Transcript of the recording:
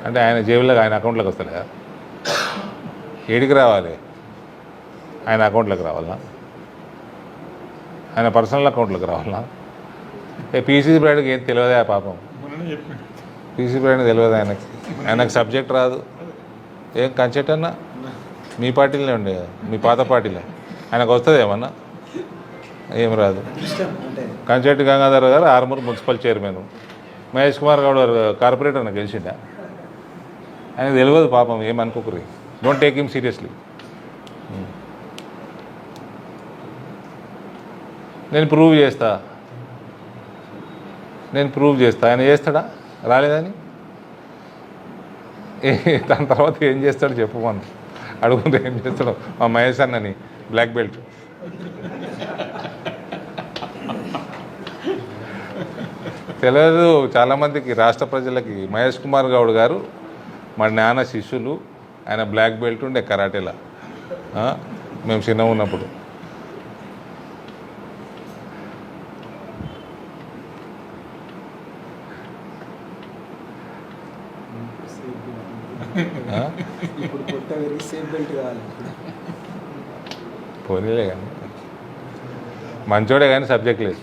అంటే ఆయన జేబులో ఆయన అకౌంట్లోకి వస్తలేదా? ఏడికి రావాలి? ఆయన అకౌంట్లోకి రావాలా? ఆయన పర్సనల్ అకౌంట్లోకి రావాలా? పీసీసీ బ్రాడ్కి ఏం తెలియదా పాపం? పీసీసీ బ్రాడ్ తెలియదు ఆయనకు సబ్జెక్ట్ రాదు. ఏం కన్సెప్ట్ అన్నా మీ పార్టీలోనే ఉండే, మీ పాత పార్టీలో. ఆయనకు వస్తుంది ఏమన్నా? ఏం రాదు. కంచెట్టి గంగాధర్ గారు ఆర్మూర్ మున్సిపల్ చైర్మన్, మహేష్ కుమార్ గౌడ్ గారు కార్పొరేటర్ నాకు గెలిచిండా. ఆయనకు తెలియదు పాపం, ఏమనుకోకరి. Don't take him seriously. నేను ప్రూవ్ చేస్తా. ఆయన చేస్తాడా? రాలేదని దాని తర్వాత ఏం చేస్తాడు చెప్పు. మనం అడుగుతుంటే ఏం చేస్తాడు మా మహేష్ అన్నని బ్లాక్ బెల్ట్. తెలియదు చాలామందికి, రాష్ట్ర ప్రజలకి. మహేష్ కుమార్ గౌడ్ గారు మా నాన్న శిష్యులు. ఆయన బ్లాక్ బెల్ట్ ఉండే కరాటేలా మేము చిన్నగా ఉన్నప్పుడు. పోనీలే కానీ మంచోడే కానీ సబ్జెక్ట్ లేదు.